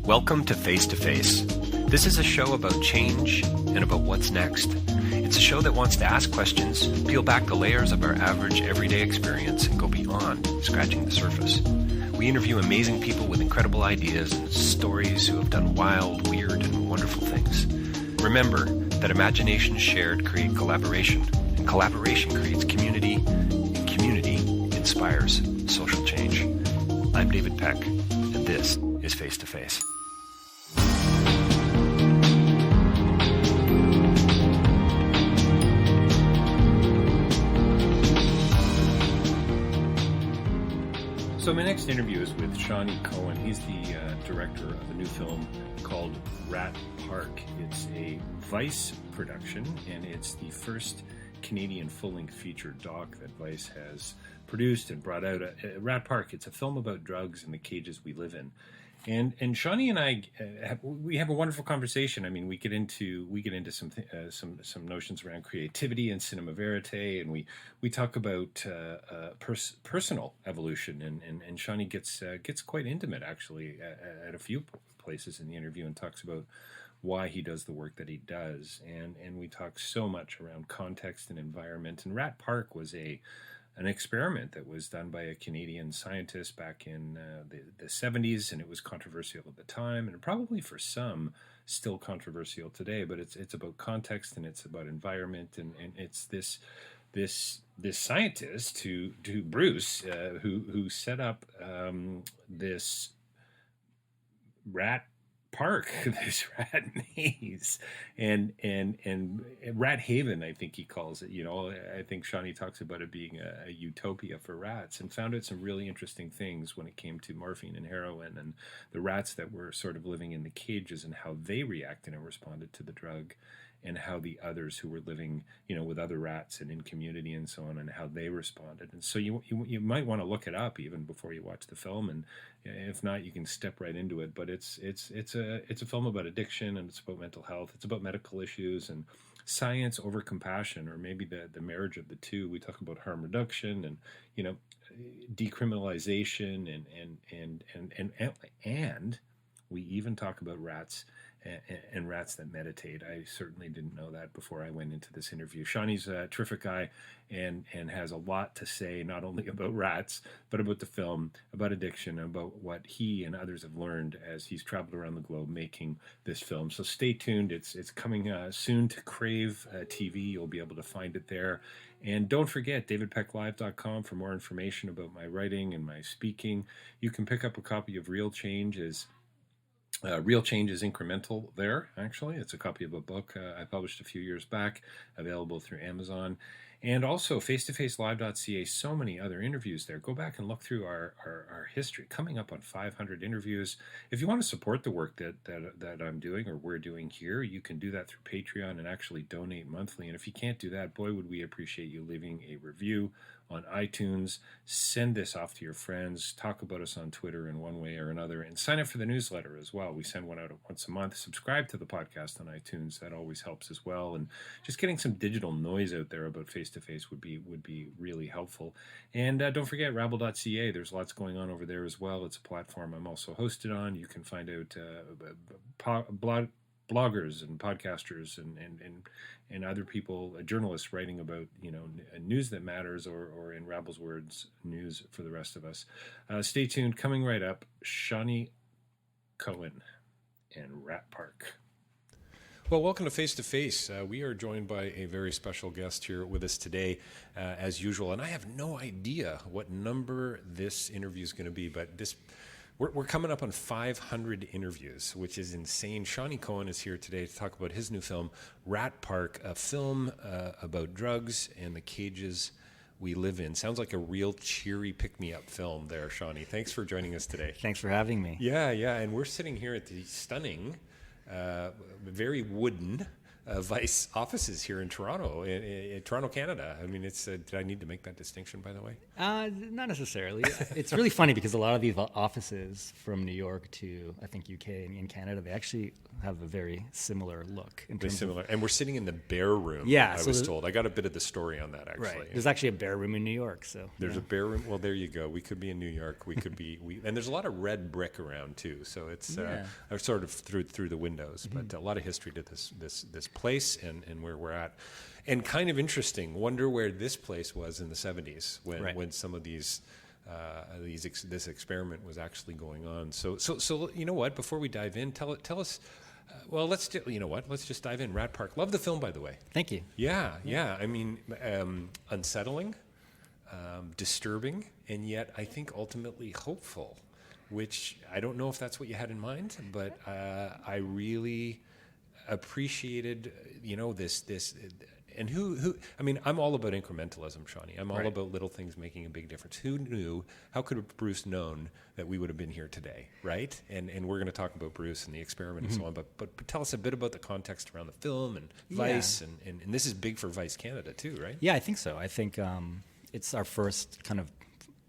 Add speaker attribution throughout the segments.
Speaker 1: Welcome to Face to Face. This is a show about change and about what's next. It's a show that wants to ask questions, peel back the layers of our average everyday experience, and go beyond scratching the surface. We interview amazing people with incredible ideas and stories who have done wild, weird, and wonderful things. Remember that imagination shared creates collaboration, and collaboration creates community, and community inspires social change. I'm David Peck, and this is Face to Face. So my next interview is with Shawney Cohen. He's the director of a new film called Rat Park. It's a Vice production, and it's the first Canadian full-length feature doc that Vice has produced and brought out. Rat Park, it's a film about drugs and the cages we live in. And Shawney and I we have a wonderful conversation. I mean, we get into some notions around creativity and cinema verite, and we talk about personal evolution. And Shawney gets quite intimate actually at a few places in the interview, and talks about why he does the work that he does. And we talk so much around context and environment. And Rat Park was an experiment that was done by a Canadian scientist back in the 70s, and it was controversial at the time, and probably for some still controversial today. But it's about context, and it's about environment, and it's this scientist to Bruce who set up this rat park, this rat maze, and Rat Haven, I think he calls it. You know, I think Shawney talks about it being a utopia for rats, and found out some really interesting things when it came to morphine and heroin, and the rats that were sort of living in the cages and how they reacted and responded to the drug, and how the others who were living, you know, with other rats and in community and so on, and how they responded. And so you might want to look it up even before you watch the film, and if not, you can step right into it. But it's a film about addiction, and it's about mental health. It's about medical issues and science over compassion, or maybe the marriage of the two. We talk about harm reduction and, you know, decriminalization, and we even talk about rats and rats that meditate. I certainly didn't know that before I went into this interview. Shawney's a terrific guy and has a lot to say, not only about rats, but about the film, about addiction, about what he and others have learned as he's traveled around the globe making this film. So stay tuned. It's coming soon to Crave TV. You'll be able to find it there. And don't forget, davidpecklive.com for more information about my writing and my speaking. You can pick up a copy of Real Change is Incremental there, actually. It's a copy of a book I published a few years back, available through Amazon. And also face2facelive.ca, so many other interviews there. Go back and look through our history, coming up on 500 interviews. If you want to support the work that I'm doing or we're doing here, you can do that through Patreon and actually donate monthly. And if you can't do that, boy, would we appreciate you leaving a review on iTunes. Send this off to your friends. Talk about us on Twitter in one way or another, and sign up for the newsletter as well. We send one out once a month. Subscribe to the podcast on iTunes. That always helps as well. And just getting some digital noise out there about face-to-face would be really helpful. And don't forget rabble.ca. There's lots going on over there as well. It's a platform I'm also hosted on. You can find out bloggers and podcasters and other people, journalists writing about, you know, news that matters, or in Rabble's words, news for the rest of us. Stay tuned. Coming right up, Shawney Cohen and Rat Park. Well, welcome to Face to Face. We are joined by a very special guest here with us today, as usual. And I have no idea what number this interview is going to be, but we're coming up on 500 interviews, which is insane. Shawney Cohen is here today to talk about his new film, Rat Park, a film about drugs and the cages we live in. Sounds like a real cheery pick-me-up film there, Shawney. Thanks for joining us today.
Speaker 2: Thanks for having me.
Speaker 1: Yeah, and we're sitting here at the stunning, very wooden Vice offices here in Toronto, in Toronto, Canada. I mean, it's. Did I need to make that distinction, by the way?
Speaker 2: Not necessarily. It's really funny because a lot of these offices from New York to, I think, UK and in Canada, they actually have a very similar look.
Speaker 1: And we're sitting in the Bear Room.
Speaker 2: Yeah,
Speaker 1: I was told. I got a bit of the story on that, actually.
Speaker 2: Right. There's actually a Bear Room in New York. So
Speaker 1: there's a Bear Room. Well, there you go. We could be in New York. We could be. And there's a lot of red brick around too. So it's sort of through the windows, but a lot of history to this place and where we're at, and kind of interesting. Wonder where this place was in the 70s when some of this experiment was actually going on. So you know what? Before we dive in, tell us. Well, let's just dive in. Rat Park. Love the film, by the way.
Speaker 2: Thank you.
Speaker 1: Yeah. I mean, unsettling, disturbing, and yet I think ultimately hopeful. Which I don't know if that's what you had in mind, but I really appreciated, this. And who? I mean, I'm all about incrementalism, Shawney. I'm all about little things making a big difference. Who knew? How could Bruce known that we would have been here today, right? And we're going to talk about Bruce and the experiment and so on. But tell us a bit about the context around the film and Vice, and this is big for Vice Canada too, right?
Speaker 2: Yeah, I think so. I think it's our first kind of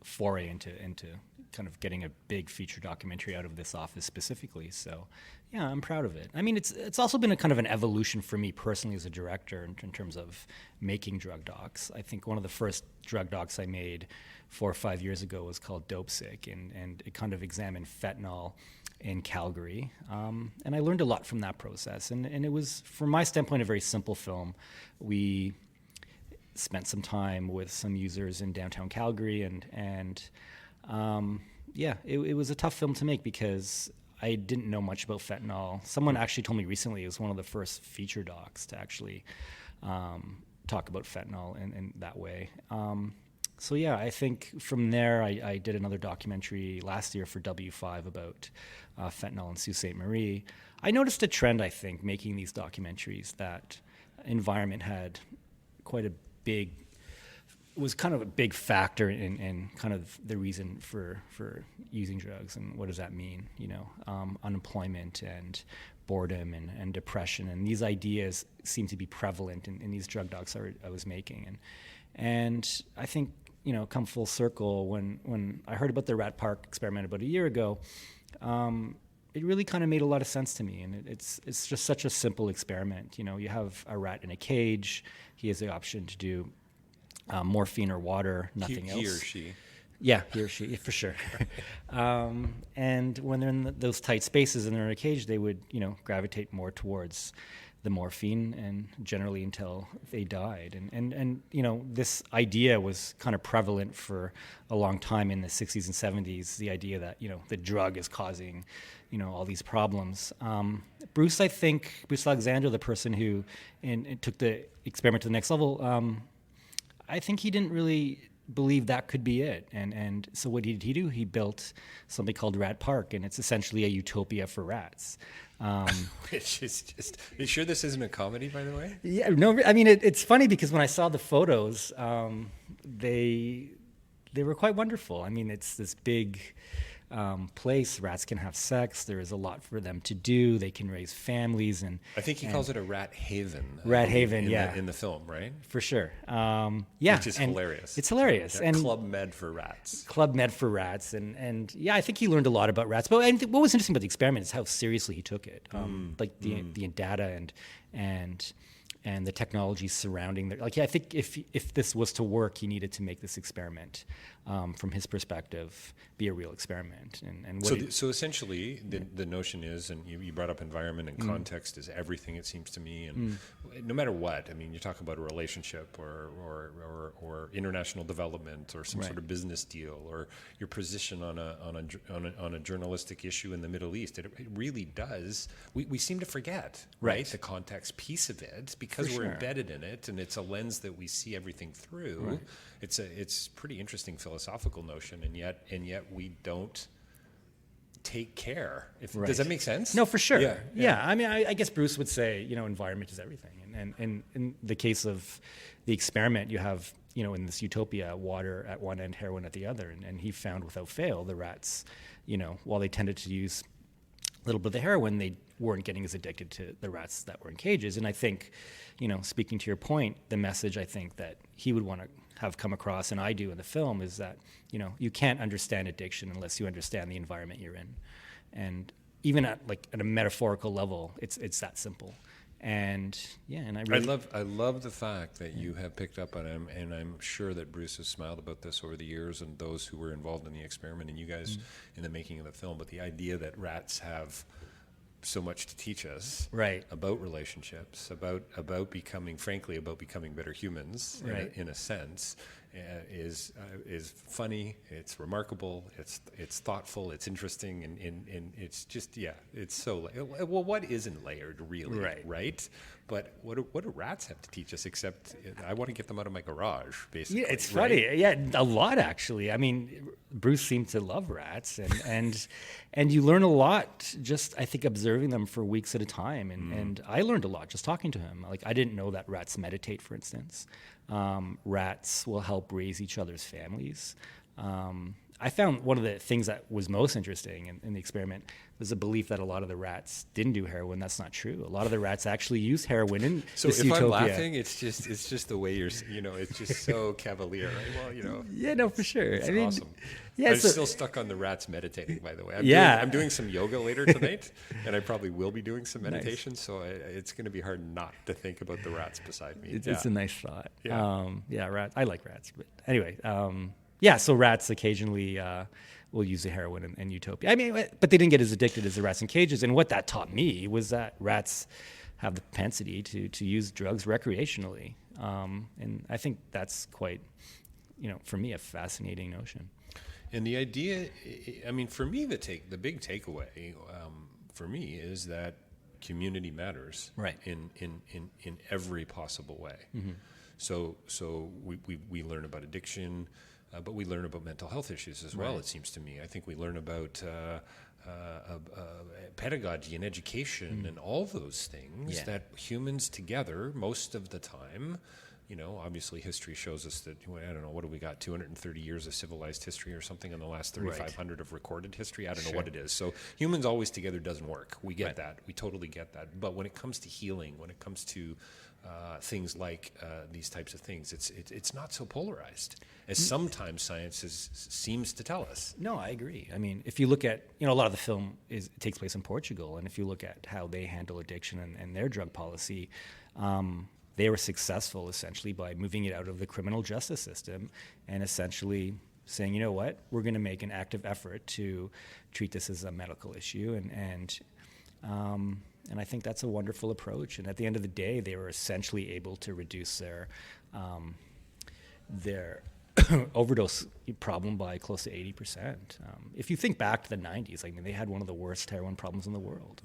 Speaker 2: foray into kind of getting a big feature documentary out of this office specifically. So, yeah, I'm proud of it. I mean, it's also been a kind of an evolution for me personally as a director in terms of making drug docs. I think one of the first drug docs I made 4 or 5 years ago was called Dope Sick, and it kind of examined fentanyl in Calgary. And I learned a lot from that process. And it was, from my standpoint, a very simple film. We spent some time with some users in downtown Calgary, and it was a tough film to make because I didn't know much about fentanyl. Someone actually told me recently it was one of the first feature docs to actually talk about fentanyl in that way. I think from there I did another documentary last year for W5 about fentanyl in Sault Ste. Marie. I noticed a trend, I think, making these documentaries, that environment had quite a big, was kind of a big factor in kind of the reason for using drugs. And what does that mean? Unemployment and boredom and depression, and these ideas seem to be prevalent in these drug docs I was making. And I think, come full circle, when I heard about the Rat Park experiment about a year ago, it really kind of made a lot of sense to me. And it's just such a simple experiment. You have a rat in a cage. He has the option to do morphine or water, nothing else.
Speaker 1: He or she.
Speaker 2: Yeah, he or she, for sure. And when they're in those tight spaces and they're in a cage, they would, gravitate more towards the morphine, and generally until they died. And this idea was kind of prevalent for a long time in the 60s and 70s, the idea that, the drug is causing, all these problems. Bruce Alexander, the person who took the experiment to the next level, I think he didn't really believe that could be it. And so what did he do? He built something called Rat Park, and it's essentially a utopia for rats.
Speaker 1: Which is just, are you sure this isn't a comedy, by the way?
Speaker 2: Yeah, no, I mean, it's funny because when I saw the photos, they were quite wonderful. I mean, it's this big place. Rats can have sex. There is a lot for them to do. They can raise families, and
Speaker 1: I think he calls it a rat haven.
Speaker 2: Rat haven,
Speaker 1: in the film, right?
Speaker 2: For sure.
Speaker 1: Which is hilarious.
Speaker 2: It's hilarious.
Speaker 1: Yeah, and Club Med for rats.
Speaker 2: Club Med for rats, and I think he learned a lot about rats. But I think what was interesting about the experiment is how seriously he took it. The data and the technology surrounding I think if this was to work, he needed to make this experiment, from his perspective, be a real experiment.
Speaker 1: So essentially, the notion is, and you brought up environment and context is everything, it seems to me, and no matter what, I mean, you talk about a relationship or international development or some sort of business deal or your position on a journalistic issue in the Middle East. It really does. We seem to forget, right, the context piece of it because we're embedded in it, and it's a lens that we see everything through. Right. It's pretty interesting philosophical notion, and yet we don't take care. Does that make sense?
Speaker 2: No, for sure. Yeah. I mean, I guess Bruce would say, environment is everything. And in the case of the experiment, you have, in this utopia, water at one end, heroin at the other. And he found without fail the rats, while they tended to use little bit of the heroin, they weren't getting as addicted to the rats that were in cages. And I think, speaking to your point, the message I think that he would want to have come across, and I do in the film, is that, you can't understand addiction unless you understand the environment you're in. And even at a metaphorical level, it's that simple. And and I
Speaker 1: love the fact that you have picked up on him, and I'm sure that Bruce has smiled about this over the years, and those who were involved in the experiment, and you guys in the making of the film. But the idea that rats have so much to teach us,
Speaker 2: right,
Speaker 1: about relationships, about becoming better humans,
Speaker 2: right,
Speaker 1: in a sense, is funny. It's remarkable. It's thoughtful. It's interesting, and it's just it's so well. What isn't layered, really? Right. But what do rats have to teach us? Except I want to get them out of my garage, basically.
Speaker 2: Yeah, it's funny. Yeah, a lot actually. I mean, Bruce seemed to love rats, and you learn a lot just, I think, observing them for weeks at a time. And I learned a lot just talking to him. Like, I didn't know that rats meditate, for instance. Rats will help raise each other's families. I found one of the things that was most interesting in the experiment was a belief that a lot of the rats didn't do heroin. That's not true. A lot of the rats actually use heroin in
Speaker 1: so
Speaker 2: this
Speaker 1: if
Speaker 2: utopia.
Speaker 1: I'm laughing, it's just the way you're, it's just so cavalier, right? Well,
Speaker 2: Yeah, no, for sure.
Speaker 1: It's awesome.
Speaker 2: Yeah,
Speaker 1: I'm still stuck on the rats meditating, by the way. I'm doing some yoga later tonight, and I probably will be doing some meditation. Nice. So it's going to be hard not to think about the rats beside me.
Speaker 2: It's a nice thought.
Speaker 1: Yeah.
Speaker 2: Rats. I like rats, but anyway. So rats occasionally will use the heroin in utopia. I mean, but they didn't get as addicted as the rats in cages. And what that taught me was that rats have the propensity to use drugs recreationally. And I think that's quite, for me, a fascinating notion.
Speaker 1: And the idea, I mean, for me, the big takeaway for me is that community matters,
Speaker 2: right,
Speaker 1: in every possible way. Mm-hmm. So we learn about addiction. But we learn about mental health issues as well, it seems to me. I think we learn about pedagogy and education and all those things that humans together, most of the time, obviously history shows us that, I don't know, what do we got, 230 years of civilized history or something in the last 3,500 of recorded history? I don't know what it is. So humans always together doesn't work. We get that. We totally get that. But when it comes to healing, when it comes to things like these types of things, it's not so polarized as sometimes science seems to tell us.
Speaker 2: No, I agree. I mean, if you look at, a lot of the film takes place in Portugal, and if you look at how they handle addiction and their drug policy, they were successful essentially by moving it out of the criminal justice system and essentially saying, you know what, we're going to make an active effort to treat this as a medical issue, and I think that's a wonderful approach. And at the end of the day, they were essentially able to reduce their overdose problem by close to 80%. If you think back to the 90s, they had one of the worst heroin problems in the world.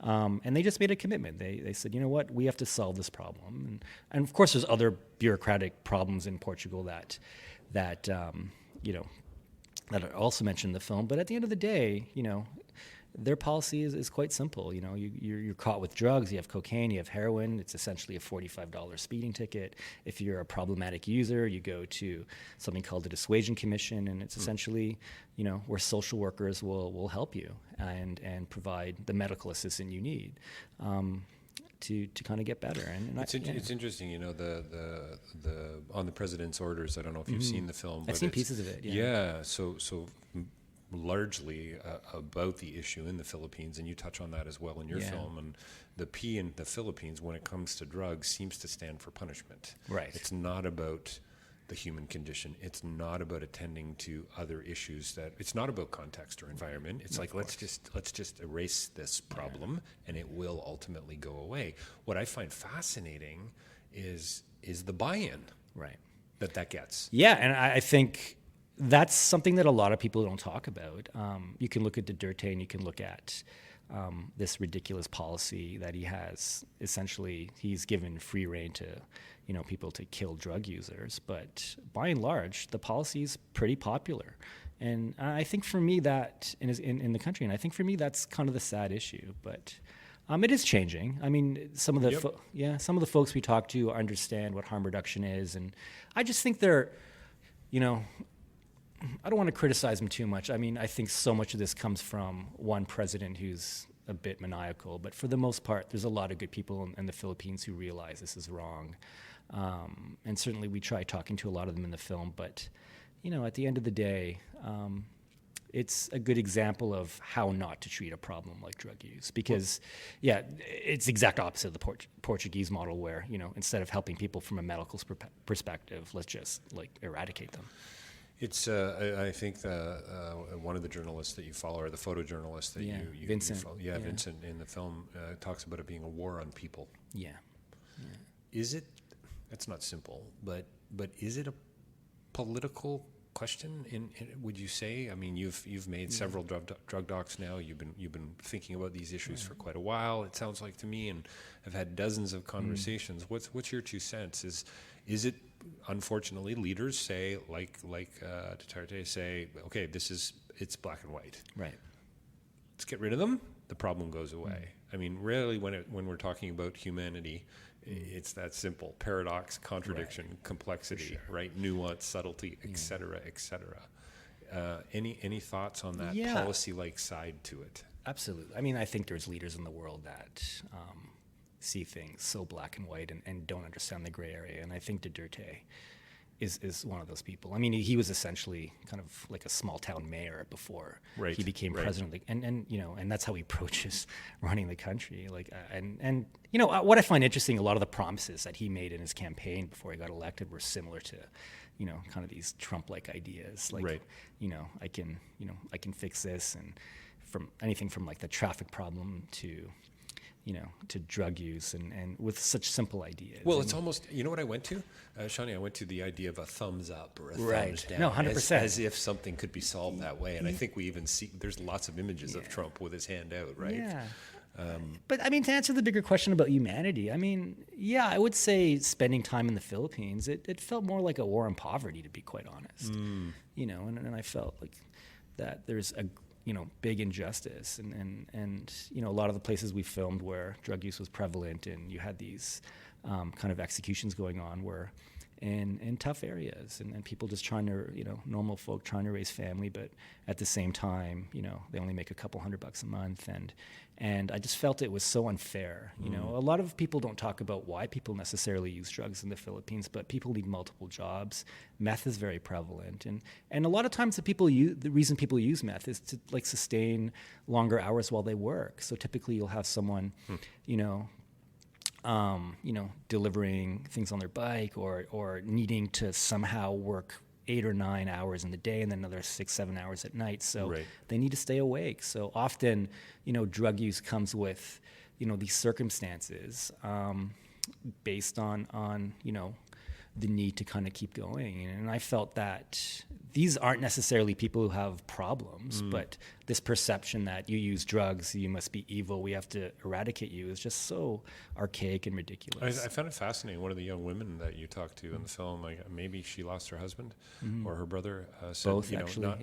Speaker 2: And they just made a commitment. They said, you know what, we have to solve this problem. And of course, there's other bureaucratic problems in Portugal that are also mentioned in the film. But at the end of the day, their policy is quite simple. You're caught with drugs, you have cocaine, you have heroin, it's essentially a $45 speeding ticket. If you're a problematic user, you go to something called the Dissuasion Commission, and it's essentially, where social workers will help you and provide the medical assistance you need to kind of get better. And
Speaker 1: it's interesting, the on the president's orders. I don't know if you've seen the film.
Speaker 2: I've seen pieces of it.
Speaker 1: Yeah. So largely about the issue in the Philippines, and you touch on that as well in your film. And the P in the Philippines, when it comes to drugs, seems to stand for punishment.
Speaker 2: Right.
Speaker 1: It's not about the human condition. It's not about attending to other issues. It's not about context or environment. It's let's just erase this problem, and it will ultimately go away. What I find fascinating is the buy-in,
Speaker 2: right,
Speaker 1: that gets.
Speaker 2: Yeah, and I think that's something that a lot of people don't talk about. You can look at Duterte, and you can look at this ridiculous policy that he has. Essentially, he's given free rein to, people to kill drug users. But by and large, the policy is pretty popular. And I think for me that in the country, and I think for me that's kind of the sad issue. But it is changing. I mean, some of the folks we talk to understand what harm reduction is, and I just think they're, I don't want to criticize him too much. I mean, I think so much of this comes from one president who's a bit maniacal, but for the most part, there's a lot of good people in the Philippines who realize this is wrong. And certainly we try talking to a lot of them in the film, but, at the end of the day, it's a good example of how not to treat a problem like drug use. Because, it's the exact opposite of the Portuguese model where, instead of helping people from a medical perspective, let's just, eradicate them.
Speaker 1: It's I think one of the journalists that you follow, or the photojournalist that you
Speaker 2: Vincent.
Speaker 1: follow, Vincent in the film talks about it being a war on people.
Speaker 2: Yeah.
Speaker 1: Is it? It's not simple, but is it a political question? Would you say? I mean, you've made several drug docs now. You've been thinking about these issues for quite a while. It sounds like to me, and I've had dozens of conversations. What's your 2 cents? Is it? Unfortunately, leaders say, like Duterte say, okay, it's black and white.
Speaker 2: Right.
Speaker 1: Let's get rid of them. The problem goes away. I mean, really, when we're talking about humanity, it's that simple: paradox, contradiction, complexity, right? Nuance, subtlety, etc., etc. Any thoughts on that policy-like side to it?
Speaker 2: Absolutely. I mean, I think there's leaders in the world that see things so black and white and don't understand the gray area. And I think Duterte is one of those people. I mean, he was essentially kind of like a small town mayor before he became president. And that's how he approaches running the country. What I find interesting, a lot of the promises that he made in his campaign before he got elected were similar to, kind of these Trump-like ideas. I can fix this, and from anything from the traffic problem to drug use, and with such simple ideas.
Speaker 1: Well, it's almost, what I went to? Shawney, I went to the idea of a thumbs up or a thumbs down.
Speaker 2: No, 100%.
Speaker 1: As if something could be solved that way. And I think we even see, there's lots of images of Trump with his hand out, right?
Speaker 2: Yeah. But I mean, to answer the bigger question about humanity, I mean, I would say spending time in the Philippines, it felt more like a war on poverty, to be quite honest. And I felt like that there's a big injustice, and a lot of the places we filmed where drug use was prevalent, and you had these kind of executions going on were in tough areas, and people just trying to, normal folk trying to raise family, but at the same time, they only make a couple $100 a month, and I just felt it was so unfair. A lot of people don't talk about why people necessarily use drugs in the Philippines, but people need multiple jobs. Meth is very prevalent, and a lot of times the reason people use meth is to sustain longer hours while they work. So typically you'll have someone, delivering things on their bike, or needing to somehow work 8 or 9 hours in the day and then another 6-7 hours at night. So they need to stay awake. So often, drug use comes with, these circumstances based on the need to kind of keep going. And I felt that these aren't necessarily people who have problems, but this perception that you use drugs, you must be evil, we have to eradicate you, is just so archaic and ridiculous.
Speaker 1: I found it fascinating. One of the young women that you talked to in the film, maybe she lost her husband or her brother. Said,
Speaker 2: both, actually.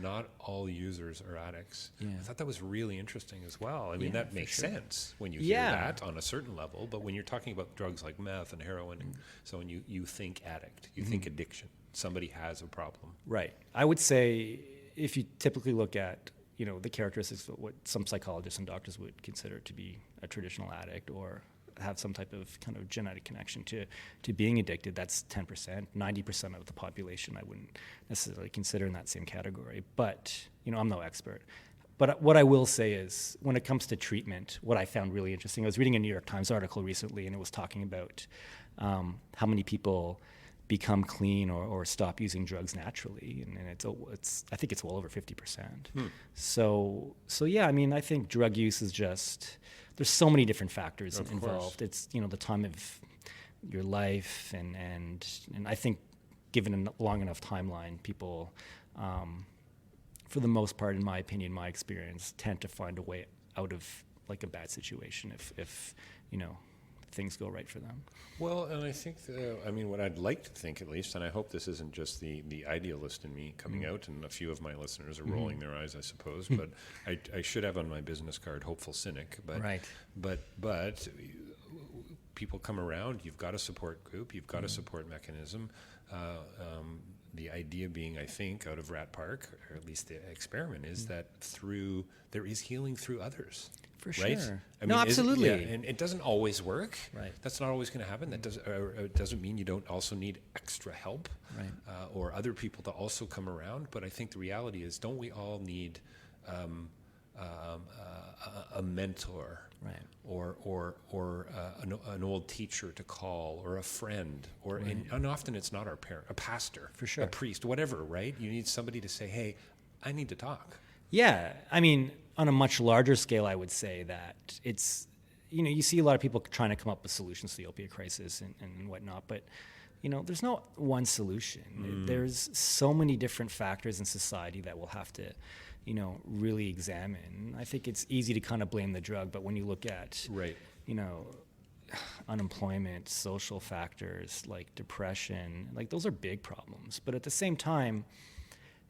Speaker 1: Not all users are addicts.
Speaker 2: Yeah.
Speaker 1: I thought that was really interesting as well. I mean, that makes sense when you hear that on a certain level, but when you're talking about drugs like meth and heroin and so on, you think addict, you think addiction. Somebody has a problem. Right.
Speaker 2: I would say if you typically look at, the characteristics of what some psychologists and doctors would consider to be a traditional addict or have some type of kind of genetic connection to being addicted, that's 10%. 90% of the population I wouldn't necessarily consider in that same category. But, I'm no expert. But what I will say is, when it comes to treatment, what I found really interesting, I was reading a New York Times article recently, and it was talking about how many people become clean or stop using drugs naturally, and it's I think it's well over 50%. So I mean, I think drug use is just, there's so many different factors involved. It's the time of your life, and I think given a long enough timeline, people for the most part, in my opinion, my experience, tend to find a way out of a bad situation if things go right for them.
Speaker 1: Well, and I think, what I'd like to think at least, and I hope this isn't just the idealist in me coming out, and a few of my listeners are rolling their eyes, I suppose, but I should have on my business card, hopeful cynic, but people come around, you've got a support group, you've got a support mechanism. The idea being, I think, out of Rat Park, or at least the experiment, is that there is healing through others.
Speaker 2: For
Speaker 1: right?
Speaker 2: sure.
Speaker 1: I
Speaker 2: No, absolutely.
Speaker 1: and it doesn't always work.
Speaker 2: Right.
Speaker 1: That's not always going to happen. That doesn't mean you don't also need extra help,
Speaker 2: Right.
Speaker 1: or other people to also come around. But I think the reality is, don't we all need a mentor,
Speaker 2: Right.
Speaker 1: or an old teacher to call, or a friend, or
Speaker 2: Right.
Speaker 1: and often it's not our parent, a pastor,
Speaker 2: For sure.
Speaker 1: a priest, whatever, right? You need somebody to say, hey, I need to talk.
Speaker 2: Yeah, I mean, on a much larger scale, I would say that it's, you see a lot of people trying to come up with solutions to the opiate crisis and whatnot, but, there's no one solution. There's so many different factors in society that we'll have to, really examine. I think it's easy to kind of blame the drug, but when you look at,
Speaker 1: Right.
Speaker 2: Unemployment, social factors like depression, like those are big problems. But at the same time,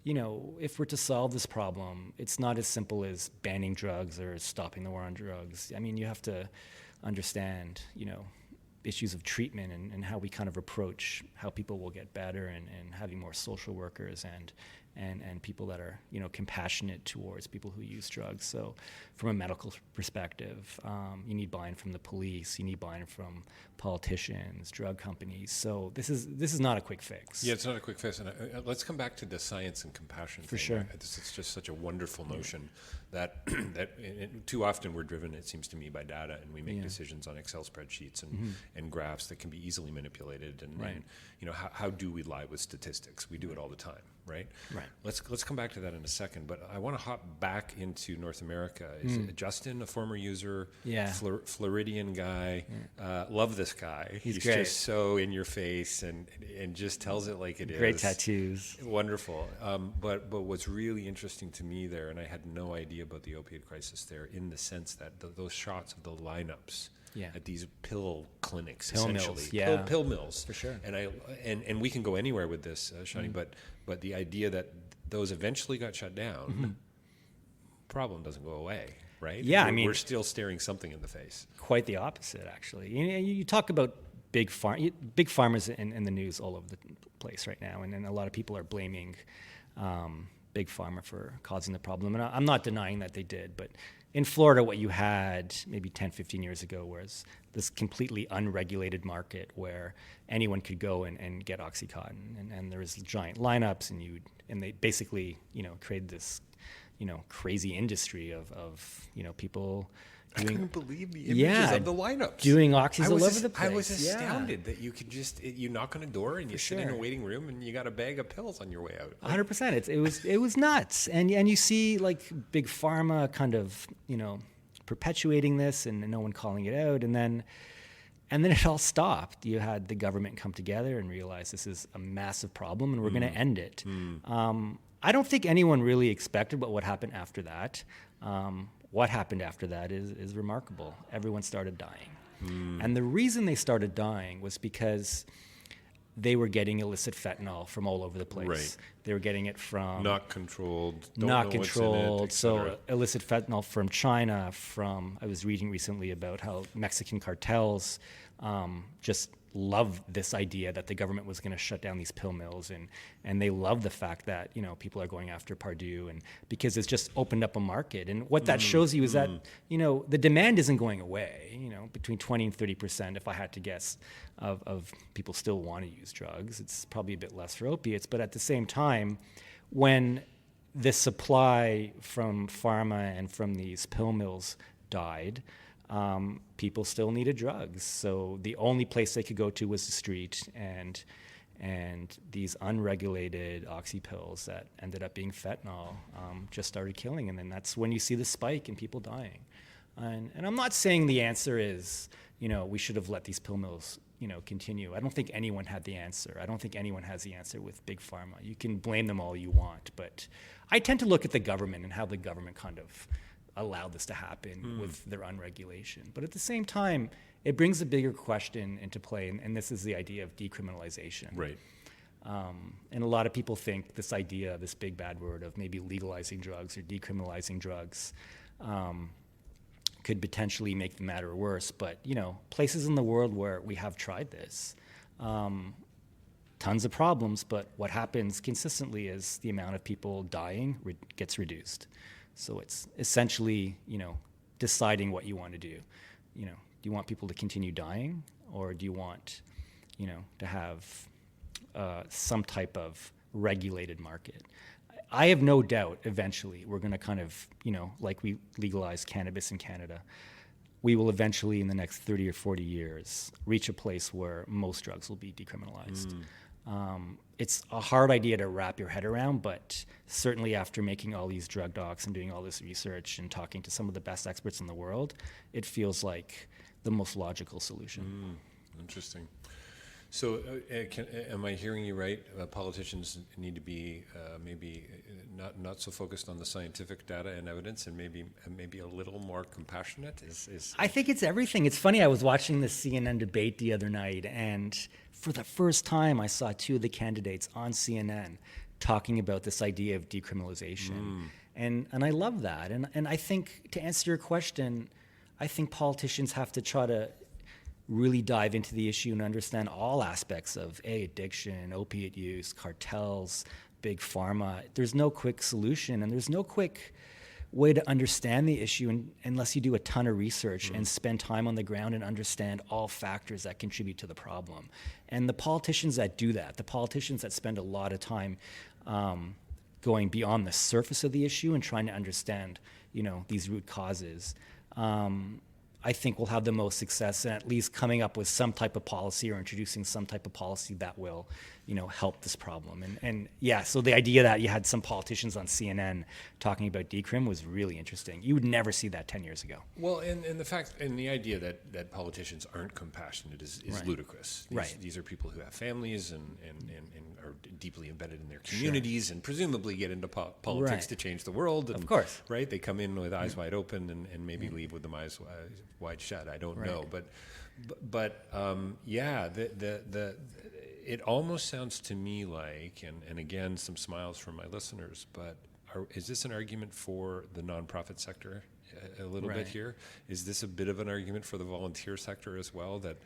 Speaker 2: if we're to solve this problem, it's not as simple as banning drugs or stopping the war on drugs. I mean, you have to understand, issues of treatment and how we kind of approach how people will get better, and having more social workers and people that are, compassionate towards people who use drugs. So from a medical perspective, you need buy-in from the police, you need buy-in from politicians, drug companies. So this is not a quick fix.
Speaker 1: Yeah, it's not a quick fix. And let's come back to the science and compassion
Speaker 2: For
Speaker 1: thing.
Speaker 2: sure.
Speaker 1: It's just such a wonderful notion that too often we're driven, it seems to me, by data, and we make decisions on Excel spreadsheets and graphs that can be easily manipulated. And,
Speaker 2: Right.
Speaker 1: and how do we lie with statistics? We do it all the time, right?
Speaker 2: Right.
Speaker 1: Let's come back to that in a second, but I want to hop back into North America. Is it Justin, a former user,
Speaker 2: Yeah.
Speaker 1: Floridian guy? Love this guy.
Speaker 2: He's
Speaker 1: He's
Speaker 2: great.
Speaker 1: just so in your face and just tells it like it is.
Speaker 2: Great tattoos.
Speaker 1: Wonderful. But what's really interesting to me there, and I had no idea about the opiate crisis there, in the sense that those shots of the lineups at these pill clinics,
Speaker 2: Pill
Speaker 1: essentially,
Speaker 2: mills, yeah.
Speaker 1: pill mills,
Speaker 2: For sure.
Speaker 1: And we can go anywhere with this, Shawney, but the idea that those eventually got shut down, problem doesn't go away, right?
Speaker 2: Yeah,
Speaker 1: we're still staring something in the face.
Speaker 2: Quite the opposite, actually. You talk about big farmers in the news all over the place right now, and a lot of people are blaming big pharma for causing the problem. And I'm not denying that they did, but in Florida, what you had maybe 10, 15 years ago was this completely unregulated market where anyone could go and get Oxycontin, and there was giant lineups, and they basically created this crazy industry of people
Speaker 1: I couldn't believe the images of the lineups.
Speaker 2: Doing oxys all over the place.
Speaker 1: I was astounded that you could you knock on a door and you sit in a waiting room and you got a bag of pills on your way out.
Speaker 2: 100%. It was nuts. And you see like big pharma kind of, perpetuating this and no one calling it out. And then it all stopped. You had the government come together and realize this is a massive problem and we're going to end it. I don't think anyone really expected what would happen after that. What happened after that is remarkable. Everyone started dying. And the reason they started dying was because they were getting illicit fentanyl from all over the place.
Speaker 1: Right.
Speaker 2: They were getting it from...
Speaker 1: Not controlled.
Speaker 2: So illicit fentanyl from China, I was reading recently about how Mexican cartels just love this idea that the government was going to shut down these pill mills, and they love the fact that people are going after Purdue, and because it's just opened up a market. And what that shows you is that the demand isn't going away. Between 20 and 30%, if I had to guess, of people still want to use drugs. It's probably a bit less for opiates, but at the same time, when the supply from pharma and from these pill mills died, people still needed drugs. So the only place they could go to was the street, and these unregulated oxy pills that ended up being fentanyl just started killing. And then that's when you see the spike in people dying. And I'm not saying the answer is, we should have let these pill mills, continue. I don't think anyone had the answer. I don't think anyone has the answer with big pharma. You can blame them all you want, but I tend to look at the government and how the government kind of allowed this to happen with their unregulation. But at the same time, it brings a bigger question into play, and this is the idea of decriminalization.
Speaker 1: Right.
Speaker 2: And a lot of people think this idea, this big bad word of maybe legalizing drugs or decriminalizing drugs could potentially make the matter worse. But, places in the world where we have tried this, tons of problems, but what happens consistently is the amount of people dying gets reduced. So it's essentially, deciding what you want to do. Do you want people to continue dying, or do you want, to have some type of regulated market? I have no doubt eventually we're going to kind of, like we legalize cannabis in Canada, we will eventually in the next 30 or 40 years reach a place where most drugs will be decriminalized. It's a hard idea to wrap your head around, but certainly after making all these drug docs and doing all this research and talking to some of the best experts in the world, it feels like the most logical solution.
Speaker 1: Interesting. So, am I hearing you right? Politicians need to be maybe not so focused on the scientific data and evidence, and maybe a little more compassionate.
Speaker 2: I think it's everything. It's funny. I was watching the CNN debate the other night, and for the first time, I saw two of the candidates on CNN talking about this idea of decriminalization, and I love that. And I think, to answer your question, I think politicians have to try to really dive into the issue and understand all aspects of addiction, opiate use, cartels, big pharma. There's no quick solution, and there's no quick way to understand the issue unless you do a ton of research and spend time on the ground and understand all factors that contribute to the problem. And the politicians that do that, the politicians that spend a lot of time going beyond the surface of the issue and trying to understand, these root causes, I think we'll have the most success in at least coming up with some type of policy or introducing some type of policy that will, help this problem. And yeah, so the idea that you had some politicians on CNN talking about decrim was really interesting. You would never see that 10 years ago.
Speaker 1: Well, and the idea that politicians aren't compassionate is
Speaker 2: Right.
Speaker 1: ludicrous. These are people who have families and are deeply embedded in their
Speaker 2: Sure.
Speaker 1: communities and presumably get into politics
Speaker 2: Right.
Speaker 1: to change the world. And,
Speaker 2: Of course.
Speaker 1: Right? They come in with eyes wide open and maybe leave with them eyes wide shut. I don't
Speaker 2: Right.
Speaker 1: know. But yeah, it almost sounds to me like, and again, some smiles from my listeners, but is this an argument for the nonprofit sector a little
Speaker 2: Right.
Speaker 1: bit here? Is this a bit of an argument for the volunteer sector as well, that,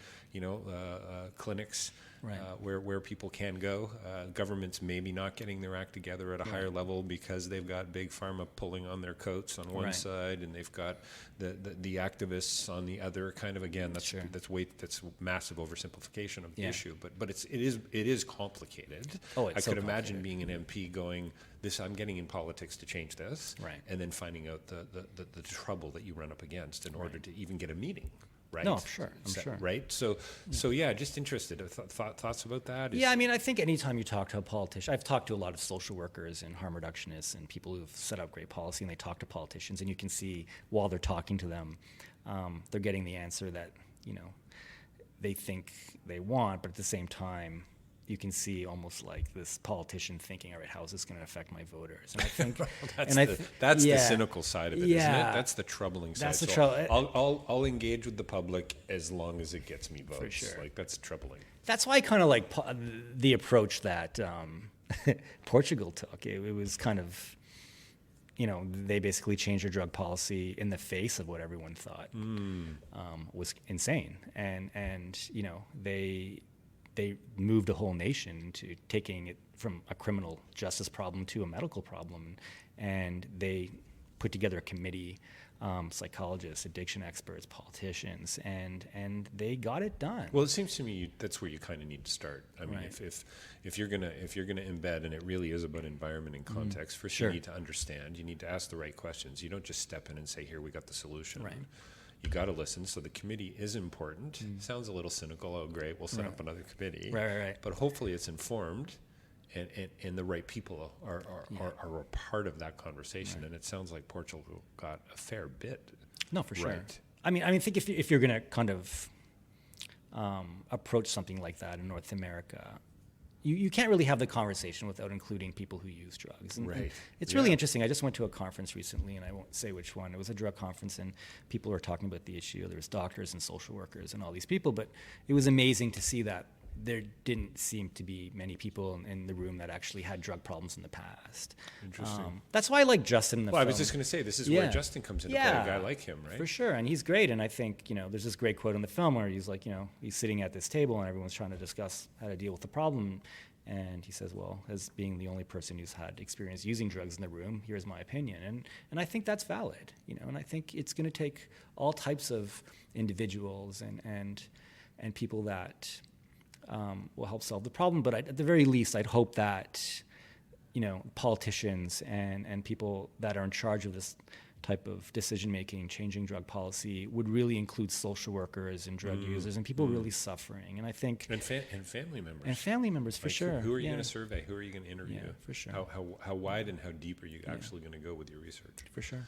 Speaker 1: clinics
Speaker 2: Right.
Speaker 1: where people can go, governments maybe not getting their act together at a higher level because they've got big pharma pulling on their coats on one
Speaker 2: Right.
Speaker 1: side, and they've got the activists on the other. Kind of, again, that's
Speaker 2: Sure.
Speaker 1: that's massive oversimplification of the
Speaker 2: Yeah.
Speaker 1: issue, but it is complicated.
Speaker 2: Oh, it's
Speaker 1: I
Speaker 2: so
Speaker 1: could imagine
Speaker 2: complicated.
Speaker 1: being an MP going, I'm getting in politics to change this,
Speaker 2: Right.
Speaker 1: and then finding out the trouble that you run up against in order to even get a meeting. Right?
Speaker 2: No, sure. I'm sure.
Speaker 1: Right? So yeah, just interested. Thoughts about that?
Speaker 2: Yeah, I mean, I think anytime you talk to a politician, I've talked to a lot of social workers and harm reductionists and people who've set up great policy, and they talk to politicians, and you can see while they're talking to them, they're getting the answer that, they think they want, but at the same time, you can see almost like this politician thinking, all right, how is this going to affect my voters? And I think
Speaker 1: that's the cynical side of it, isn't it? That's the troubling side.
Speaker 2: That's the
Speaker 1: I'll engage with the public as long as it gets me votes.
Speaker 2: For sure.
Speaker 1: Like, that's troubling.
Speaker 2: That's why I kind of like the approach that Portugal took. It was kind of, they basically changed their drug policy in the face of what everyone thought was insane, and they moved a whole nation to taking it from a criminal justice problem to a medical problem, and they put together a committee, psychologists, addiction experts, politicians, and they got it done.
Speaker 1: Well, it seems to me that's where you kind of need to start. I mean,
Speaker 2: Right.
Speaker 1: if you're gonna embed, and it really is about environment and context. First,
Speaker 2: Sure.
Speaker 1: you need to understand. You need to ask the right questions. You don't just step in and say, "Here, we got the solution."
Speaker 2: Right.
Speaker 1: You got to listen. So the committee is important. Sounds a little cynical. Oh, great, we'll set up another committee.
Speaker 2: Right.
Speaker 1: But hopefully, it's informed, and the right people are a part of that conversation. And it sounds like Portugal got a fair bit.
Speaker 2: No, for sure.
Speaker 1: Right.
Speaker 2: I mean, think if you're going to kind of approach something like that in North America, you can't really have the conversation without including people who use drugs. And it's really interesting. I just went to a conference recently, and I won't say which one. It was a drug conference, and people were talking about the issue. There was doctors and social workers and all these people, but it was amazing to see that there didn't seem to be many people in the room that actually had drug problems in the past.
Speaker 1: Interesting.
Speaker 2: That's why I like Justin in the film.
Speaker 1: I was just going to say, this is where Justin comes into play, a guy like him, right?
Speaker 2: For sure, and he's great. And I think, there's this great quote in the film where he's like, he's sitting at this table and everyone's trying to discuss how to deal with the problem. And he says, well, as being the only person who's had experience using drugs in the room, here's my opinion. And I think that's valid, and I think it's going to take all types of individuals and people that will help solve the problem. But at the very least, I'd hope that, politicians and people that are in charge of this type of decision-making, changing drug policy, would really include social workers and drug users and people really suffering. And I think...
Speaker 1: And family members.
Speaker 2: And family members, for sure.
Speaker 1: Who are you going to survey? Who are you going to interview?
Speaker 2: Yeah, for sure.
Speaker 1: How wide and how deep are you actually going to go with your research?
Speaker 2: For sure.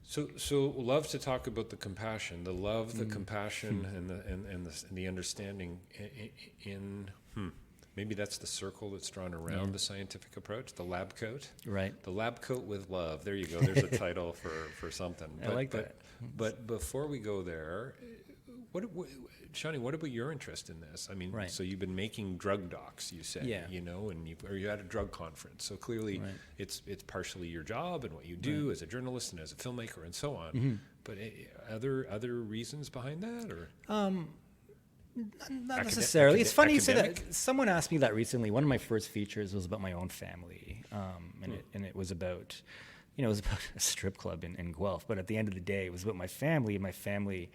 Speaker 1: So love to talk about the compassion, the compassion, and the understanding in maybe that's the circle that's drawn around the scientific approach, the lab coat.
Speaker 2: Right.
Speaker 1: The lab coat with love. There you go. There's a title for something.
Speaker 2: I like that.
Speaker 1: But before we go there, Shawney, what about your interest in this? I mean, so you've been making drug docs, you say, and you're at a drug conference. So clearly it's partially your job and what you do as a journalist and as a filmmaker and so on. Mm-hmm. But other reasons behind that, or?
Speaker 2: Not necessarily. It's funny you say that. Someone asked me that recently. One of my first features was about my own family, and it was about, it was about a strip club in Guelph. But at the end of the day, it was about my family. My family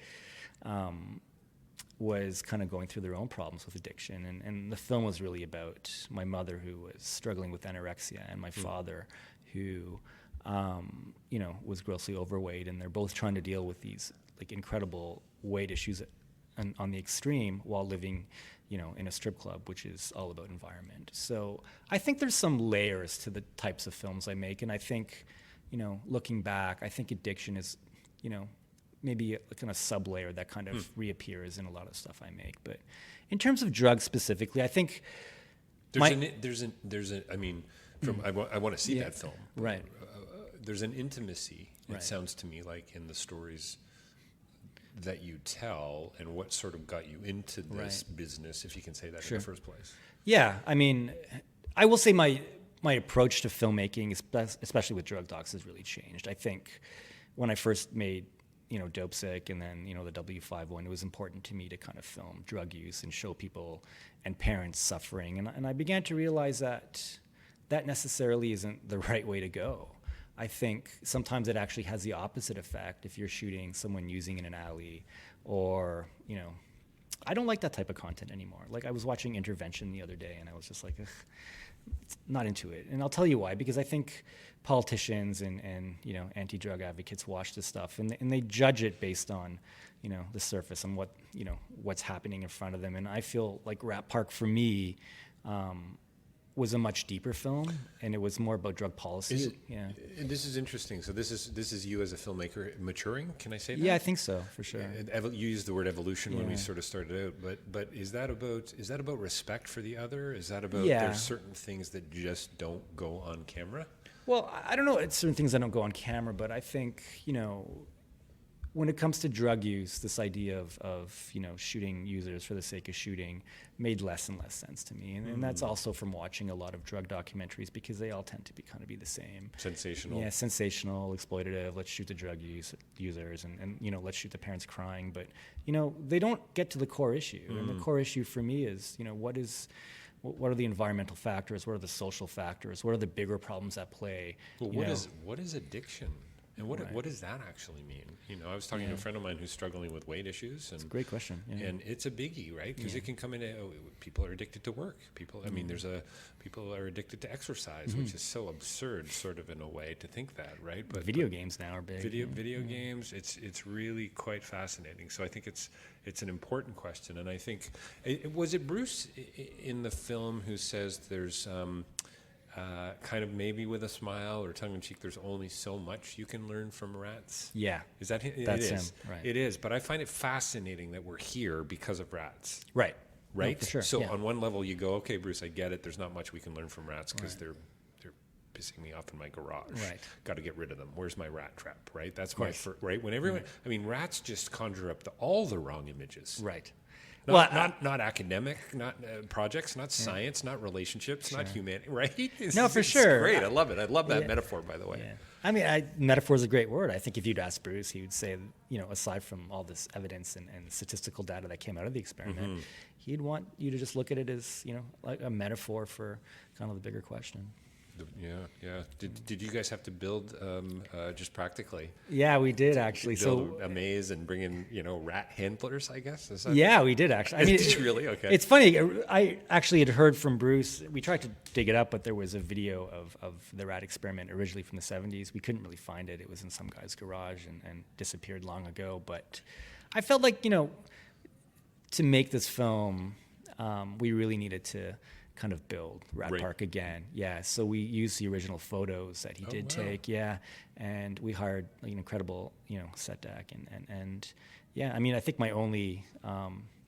Speaker 2: was kind of going through their own problems with addiction, and the film was really about my mother, who was struggling with anorexia, and my father, who was grossly overweight, and they're both trying to deal with these incredible weight issues on the extreme while living, in a strip club, which is all about environment. So I think there's some layers to the types of films I make, and I think, looking back, I think addiction is, maybe a kind of sub-layer that kind of reappears in a lot of stuff I make. But in terms of drugs specifically, I think
Speaker 1: I want to see that film.
Speaker 2: Right.
Speaker 1: There's an intimacy, it sounds to me like, in the stories that you tell, and what sort of got you into this business, if you can say that in the first place. Yeah,
Speaker 2: I mean, I will say my approach to filmmaking, especially with drug docs, has really changed. I think when I first made, Dope Sick, and then, the W5 one, it was important to me to kind of film drug use and show people and parents suffering. And I began to realize that necessarily isn't the right way to go. I think sometimes it actually has the opposite effect if you're shooting someone using in an alley, or, I don't like that type of content anymore. Like, I was watching Intervention the other day, and I was just like, not into it. And I'll tell you why, because I think politicians and anti-drug advocates watch this stuff, and they judge it based on, the surface and what's happening in front of them. And I feel like Rat Park, for me, was a much deeper film, and it was more about drug policy.
Speaker 1: And this is interesting. So this is you as a filmmaker maturing. Can I say that?
Speaker 2: Yeah, I think so, for sure.
Speaker 1: You used the word evolution when we sort of started out, but is that about respect for the other? Is that about there's certain things that just don't go on camera?
Speaker 2: Well, I don't know. It's certain things that don't go on camera, but I think when it comes to drug use, this idea of shooting users for the sake of shooting made less and less sense to me, and that's also from watching a lot of drug documentaries, because they all tend to be the same.
Speaker 1: Sensational.
Speaker 2: Yeah, sensational, exploitative. Let's shoot the drug users, and let's shoot the parents crying, but they don't get to the core issue, and the core issue for me is what are the environmental factors, what are the social factors, what are the bigger problems at play.
Speaker 1: Well, what is addiction? And what does that actually mean? I was talking to a friend of mine who's struggling with weight issues. And,
Speaker 2: it's a great question. Yeah.
Speaker 1: And it's a biggie, right? Because it can come into, people are addicted to work. People are addicted to exercise, which is so absurd, sort of, in a way, to think that, right? But
Speaker 2: video games now are big.
Speaker 1: Video games, it's really quite fascinating. So I think it's an important question. And I think, was it Bruce in the film who says there's... kind of maybe with a smile or tongue-in-cheek, there's only so much you can learn from rats?
Speaker 2: Yeah.
Speaker 1: Is that him?
Speaker 2: That's him, right.
Speaker 1: It is, but I find it fascinating that we're here because of rats.
Speaker 2: Right.
Speaker 1: Right?
Speaker 2: No, for sure.
Speaker 1: So on one level you go, okay, Bruce, I get it. There's not much we can learn from rats because they're pissing me off in my garage.
Speaker 2: Right.
Speaker 1: Got to get rid of them. Where's my rat trap, right? That's my first, right? When everyone, rats just conjure up all the wrong images.
Speaker 2: Right.
Speaker 1: Not academic, not projects, not science, not relationships, not humanity, right?
Speaker 2: No, for sure.
Speaker 1: Great, I love it. I love that metaphor, by the way.
Speaker 2: Yeah. I mean, metaphor is a great word. I think if you'd ask Bruce, he would say, aside from all this evidence and statistical data that came out of the experiment, he'd want you to just look at it as, like a metaphor for kind of the bigger question.
Speaker 1: Yeah. Did you guys have to build just practically?
Speaker 2: Yeah, we did actually.
Speaker 1: Build a maze and bring in rat handlers, I guess. Is that
Speaker 2: yeah, we did actually. I mean,
Speaker 1: did you really? Okay.
Speaker 2: It's funny. I actually had heard from Bruce. We tried to dig it up, but there was a video of the rat experiment originally from the 70s. We couldn't really find it. It was in some guy's garage and disappeared long ago. But I felt like to make this film, we really needed to kind of build Rat Park again. Yeah, so we used the original photos that he did take. Yeah, and we hired an incredible, set deck and yeah. I mean, I think my only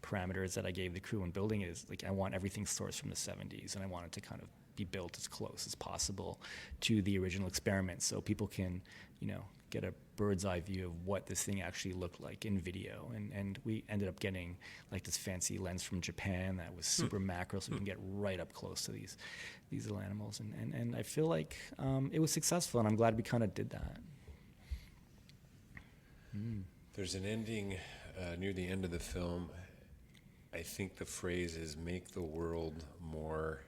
Speaker 2: parameters that I gave the crew in building is like I want everything sourced from the 70s, and I want it to kind of be built as close as possible to the original experiment, so people can, get a bird's eye view of what this thing actually looked like in video. And we ended up getting like this fancy lens from Japan that was super macro, so we can get right up close to these little animals. And I feel like it was successful, and I'm glad we kind of did that.
Speaker 1: There's an ending near the end of the film. I think the phrase is "make the world more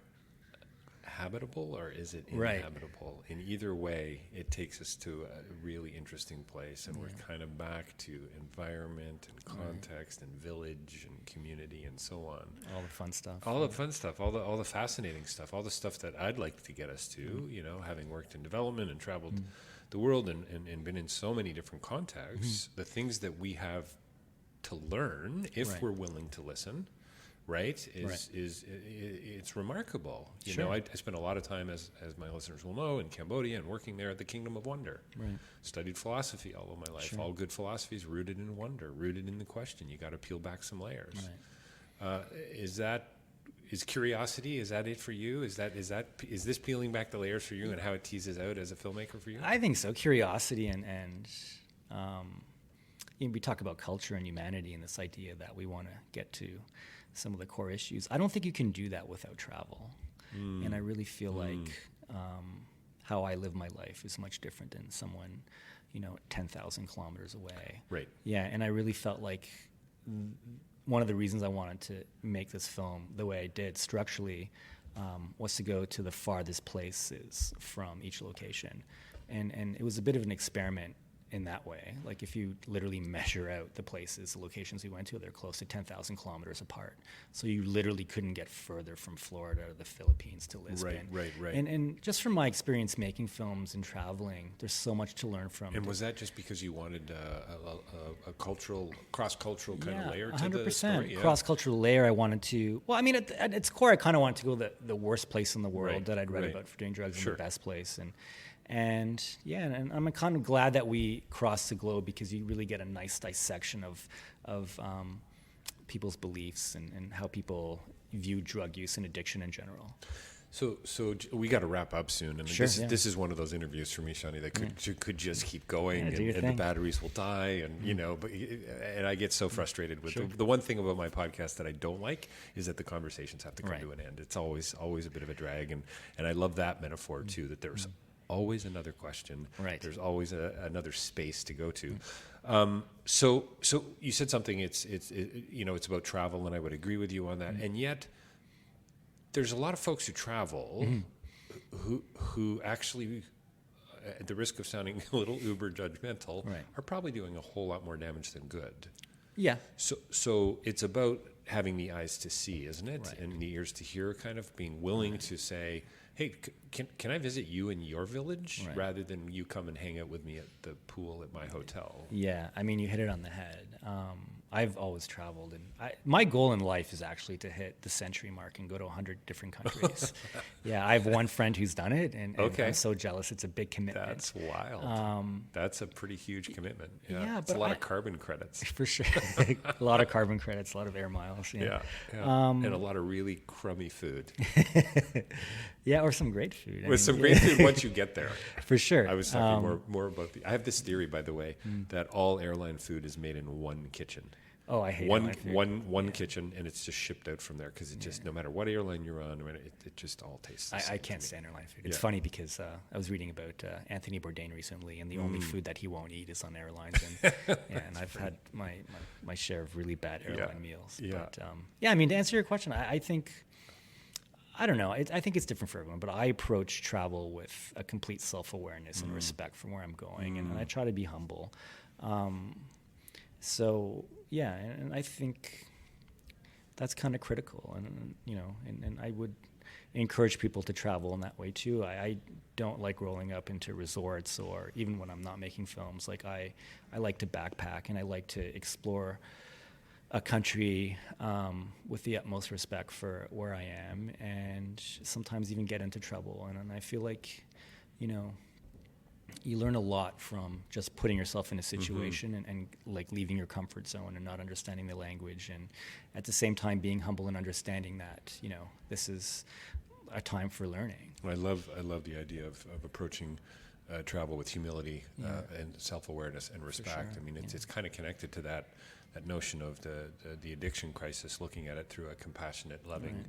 Speaker 1: habitable," or is it inhabitable? In either way, it takes us to a really interesting place, and we're kind of back to environment and context and village and community and so on.
Speaker 2: All the fun stuff.
Speaker 1: All the fun stuff, all the fascinating stuff, all the stuff that I'd like to get us to, having worked in development and traveled the world and been in so many different contexts, the things that we have to learn if we're willing to listen. Is it's remarkable. I spent a lot of time, as my listeners will know, in Cambodia and working there at the Kingdom of Wonder. Studied philosophy all of my life. All good philosophy is rooted in wonder, rooted in the question. You got to peel back some layers. Is curiosity? Is that it for you? Is this peeling back the layers for you, and how it teases out as a filmmaker for you?
Speaker 2: I think so. Curiosity and we talk about culture and humanity and this idea that we want to get to some of the core issues. I don't think you can do that without travel. And I really feel like how I live my life is much different than someone, 10,000 kilometers away.
Speaker 1: Right.
Speaker 2: Yeah, and I really felt like one of the reasons I wanted to make this film the way I did structurally was to go to the farthest places from each location. And it was a bit of an experiment in that way. Like if you literally measure out the places, the locations we went to, they're close to 10,000 kilometers apart. So you literally couldn't get further from Florida to the Philippines to Lisbon.
Speaker 1: Right.
Speaker 2: And just from my experience making films and traveling, there's so much to learn from.
Speaker 1: And was that just because you wanted a cultural, cross-cultural kind of layer to
Speaker 2: 100%.
Speaker 1: the story? Yeah.
Speaker 2: Cross-cultural layer. I wanted to, well, I mean, at its core, I kind of wanted to go the worst place in the world that I'd read about for doing drugs, and the best place. And I'm kind of glad that we crossed the globe, because you really get a nice dissection of people's beliefs and how people view drug use and addiction in general.
Speaker 1: So we got to wrap up soon. And this is one of those interviews for me, Shawney, that could just keep going, and the batteries will die, and and I get so frustrated with the one thing about my podcast that I don't like is that the conversations have to come to an end. It's always a bit of a drag, and I love that metaphor too, that there's always another question. Right. There's always another space to go to. So you said something. It's about travel, and I would agree with you on that. And yet, there's a lot of folks who travel who actually, at the risk of sounding a little uber judgmental, are probably doing a whole lot more damage than good.
Speaker 2: Yeah.
Speaker 1: So it's about having the eyes to see, isn't it? And the ears to hear, kind of being willing to say, hey, can I visit you in your village rather than you come and hang out with me at the pool at my hotel? Yeah,
Speaker 2: I mean, you hit it on the head. I've always traveled, and my goal in life is actually to hit the century mark and go to 100 different countries. Yeah, I have one friend who's done it, and I'm so jealous. It's a big commitment.
Speaker 1: That's wild. That's a pretty huge commitment. Yeah, it's a lot of carbon credits.
Speaker 2: For sure. A lot of carbon credits, a lot of air miles.
Speaker 1: Yeah. And a lot of really crummy food.
Speaker 2: Yeah, or some great food.
Speaker 1: Great food once you get there.
Speaker 2: For sure.
Speaker 1: I was talking more about I have this theory, by the way, that all airline food is made in one kitchen.
Speaker 2: Oh, I hate
Speaker 1: one
Speaker 2: airline food.
Speaker 1: kitchen, and it's just shipped out from there because it just no matter what airline you're on, it just all tastes the same
Speaker 2: I
Speaker 1: to
Speaker 2: can't
Speaker 1: me.
Speaker 2: stand airline food. It's funny because I was reading about Anthony Bourdain recently, and the only food that he won't eat is on airlines. And I've had my share of really bad airline meals.
Speaker 1: Yeah.
Speaker 2: But I mean, to answer your question, I think, I don't know. I think it's different for everyone, but I approach travel with a complete self-awareness and respect for where I'm going, and I try to be humble. So yeah, and I think that's kind of critical, and and I would encourage people to travel in that way too. I don't like rolling up into resorts, or even when I'm not making films. Like I like to backpack, and I like to explore a country with the utmost respect for where I am, and sometimes even get into trouble. And I feel like, you learn a lot from just putting yourself in a situation and like leaving your comfort zone and not understanding the language, and at the same time being humble and understanding that, this is a time for learning.
Speaker 1: I love the idea of approaching travel with humility and self-awareness and respect.
Speaker 2: Sure.
Speaker 1: I mean, it's kind of connected to that notion of the addiction crisis, looking at it through a compassionate, loving,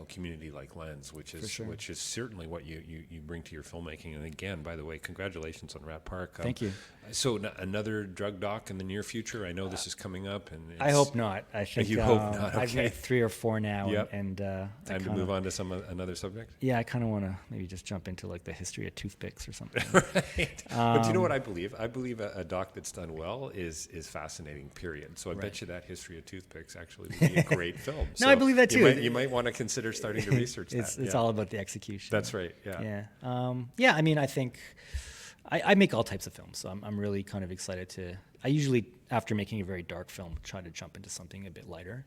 Speaker 1: community-like lens, which is certainly what you bring to your filmmaking. And again, by the way, congratulations on Rat Park.
Speaker 2: Thank you.
Speaker 1: So another drug doc in the near future. I know this is coming up, and
Speaker 2: I hope not. I think
Speaker 1: you hope not. Okay.
Speaker 2: I've made 3 or 4 now,
Speaker 1: Yep.
Speaker 2: and
Speaker 1: time to move on to another subject.
Speaker 2: Yeah, I kind of want to maybe just jump into like the history of toothpicks or something.
Speaker 1: Right. But do you know what I believe? I believe a doc that's done well is fascinating. Period. So I bet you that history of toothpicks actually would be a great film.
Speaker 2: No, I believe that too.
Speaker 1: You might want to consider starting to research that.
Speaker 2: It's all about the execution.
Speaker 1: That's right. Yeah.
Speaker 2: Yeah. I mean, I think I make all types of films, so I'm really kind of excited to. I usually, after making a very dark film, try to jump into something a bit lighter,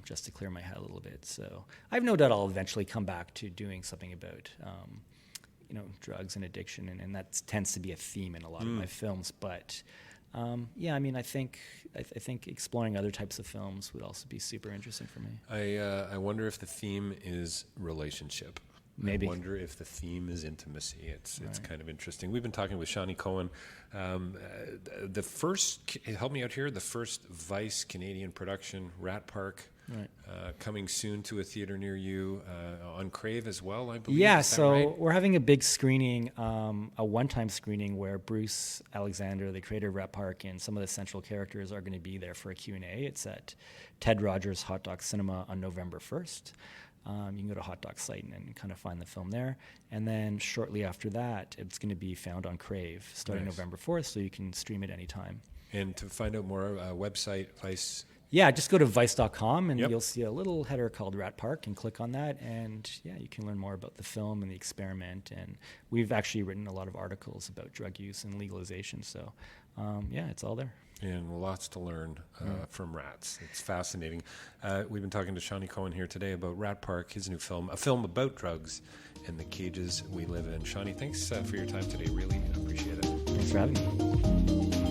Speaker 2: just to clear my head a little bit. So I have no doubt I'll eventually come back to doing something about, drugs and addiction, and that tends to be a theme in a lot of my films. But I mean, I think exploring other types of films would also be super interesting for me.
Speaker 1: I wonder if the theme is relationship.
Speaker 2: Maybe.
Speaker 1: I wonder if the theme is intimacy. It's kind of interesting. We've been talking with Shawney Cohen. The first, help me out here, the first Vice Canadian production, Rat Park, coming soon to a theater near you, on Crave as well, I believe.
Speaker 2: Yeah,
Speaker 1: Is that
Speaker 2: so
Speaker 1: right?
Speaker 2: we're having a big screening, a one-time screening where Bruce Alexander, the creator of Rat Park, and some of the central characters are going to be there for a Q&A. It's at Ted Rogers Hot Dog Cinema on November 1st. You can go to Hot Dog site and kind of find the film there. And then shortly after that, it's going to be found on Crave starting November 4th, so you can stream it anytime.
Speaker 1: And to find out more, website, Vice.
Speaker 2: Yeah, just go to vice.com and you'll see a little header called Rat Park, and click on that. And you can learn more about the film and the experiment. And we've actually written a lot of articles about drug use and legalization. So, it's all there.
Speaker 1: And lots to learn from rats. It's fascinating. We've been talking to Shawney Cohen here today about Rat Park, his new film, a film about drugs and the cages we live in. Shawney, thanks for your time today. Really appreciate it.
Speaker 2: Thanks for having me.